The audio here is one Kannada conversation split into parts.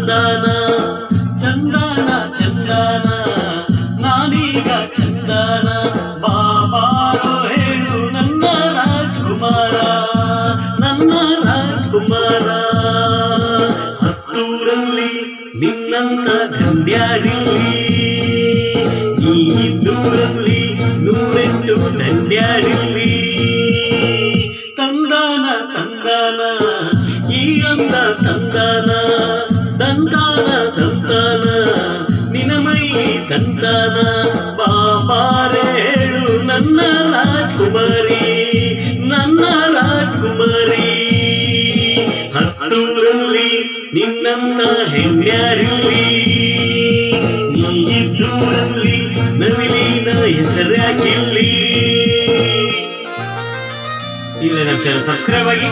ತಂದಾನ ಚಂದಾನ ಚಂದಾನ ನಾನೀಗ ಚಂದಾನ ಬಾಬಾರೋ ಹೇಳು ನನ್ನ ರಾಜ್ಕುಮಾರ ನನ್ನ ರಾಜ್ಕುಮಾರ ಹತ್ತೂರಲ್ಲಿ ನಿನ್ನಂತ ದಂಡ್ಯಾರಿಲ್ಲಿ ಈ ದೂರಲ್ಲಿ ನೂರೆಂಟು ದಂಡ್ಯಾರಿಲ್ಲಿ ತಂದಾನ ತಂದಾನ ಈ ಅಂದ ತಂದಾನ ದಂತಾನ ದಂತಾನ ನಿನಮೈ ತಂತಾನ ಬಾಬಾರೆ ಹೇಳು ನನ್ನ ರಾಜ್ಕುಮಾರಿ ನನ್ನ ರಾಜ್ಕುಮಾರಿ ಹತ್ತೂರಲ್ಲಿ ನಿನ್ನಂತ ಹೆಣ್ಯಾರಿಲ್ಲಿ ನೀ ಇದ್ದೂರಲ್ಲಿ ನವಿಲಿನ ಹೆಸರ್ಯಾಕಿಲ್ಲಿ ಇಲ್ಲ ನಮ್ಮ ಚಾನಲ್ ಸಬ್ಸ್ಕ್ರೈಬ್ ಆಗಿ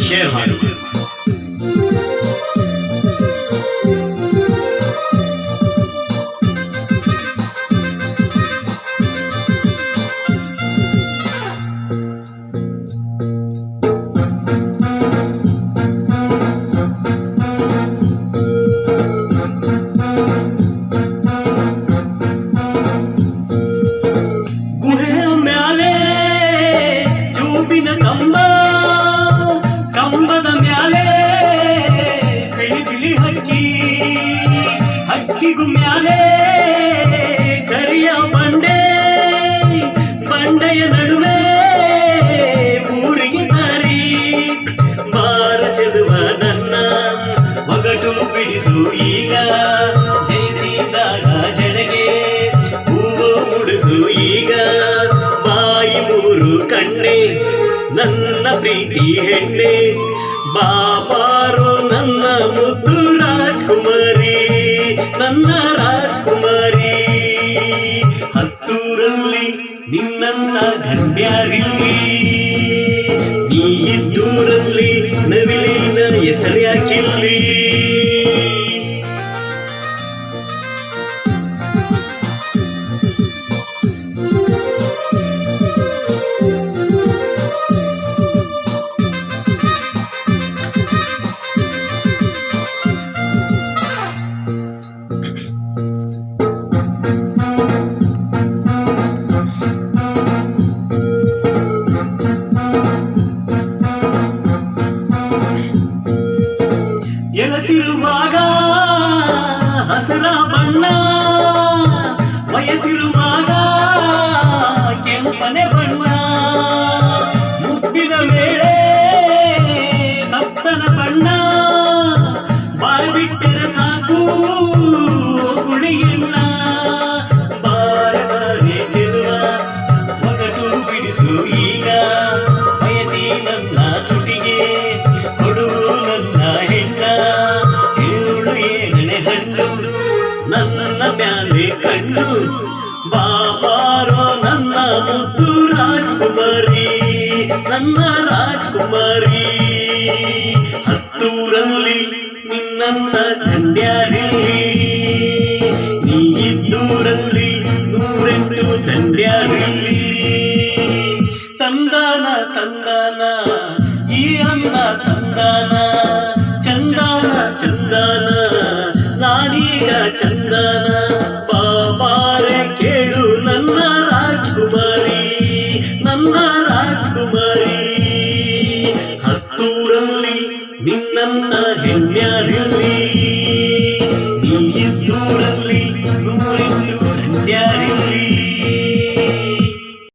ಶೇರ್ ಮಾಡಿ ಕಂಬದ ಮ್ಯಾಲೆ ಬಿಳಿ ಬಿಳಿ ಹಕ್ಕಿ ಹಕ್ಕಿಗೂ ಮ್ಯಾಲೆ ಕರಿಯ ಬಂಡೆ ಬಂಡೆಯ ನಡುವೆ ಊರಿಗೆ ದಾರಿ ಬಾರ ಚೆಲುವ ನನ್ನ ಒಗಟು ಬಿಡಿಸು ಈಗ ಜಯಿಸಿದಾಗ ಜಡೆಗೆ ಹೂವು ಮುಡಿಸು ಈಗ ಬಾಯಿ ಮೂರು ಕಣ್ಣೆ ನನ್ನ ಪ್ರೀತಿ ಹೆಣ್ಣೆ ಬಾಬಾರೋ ನನ್ನ ಮುದ್ದು ರಾಜ್ಕುಮಾರಿ ನನ್ನ ರಾಜ್ಕುಮಾರಿ ಹತ್ತೂರಲ್ಲಿ ನಿನ್ನಂತ ಗಂಡ್ಯಾರಿಲ್ಲಿ ನೀ ಇದ್ದೂರಲ್ಲಿ ನವಿಲಿನ ಹೆಸರ್ಯಾಕಿಲ್ಲಿ ಎಲಸಿರುವಾಗ ಹಸಿರ ಬಣ್ಣ ವಯಸ್ಸಿರುವಾಗ ಕೆಂಪನೆ ಬಣ್ಣ ಮುತ್ತಿನ ವೇಳೆ ಕಪ್ಪನ ಬಣ್ಣ ಬಾಳ್ಬಿಟ್ಟರೆ ಸಾಕು ಗುಳಿಯಣ್ಣ ಬಾರದಾಗೆ ಚೆಲುವ ಒಗಟು ಬಿಡಿಸು ಈಗ ಬಯಸಿ ನನ್ನ ತುಟಿಗೆ ಕೊಡುವು ನನ್ನ ನನ್ನ ಮ್ಯಾಲೆ ಕಣ್ಣು ಬಾಬಾರೋ ನನ್ನ ಮುದ್ದು ರಾಜ್ಕುಮಾರಿ ನನ್ನ ರಾಜ್ಕುಮಾರಿ ಹತ್ತೂರಲ್ಲಿ ನಿನ್ನಂತ ದಂಡ್ಯಾರಿಲ್ಲಿ ನೀ ಇದ್ದೂರಲ್ಲಿ ನೂರೆಂಟು ದಂಡ್ಯಾರಿಲ್ಲಿ ತಂದಾನ ತಂದಾನ ಈ ಅಂದ ತಂದಾನ ಚಂದಾನ ಚಂದಾನ ನಾನೀಗ ಚಂದನ ಬಾಬಾರೆ ಕೇಳು ನನ್ನ ರಾಜ್ಕುಮಾರಿ ನನ್ನ ರಾಜ್ಕುಮಾರಿ ಹತ್ತೂರಲ್ಲಿ ನಿನ್ನಂತ ಹೆಣ್ಯಾರಿಲ್ಲಿ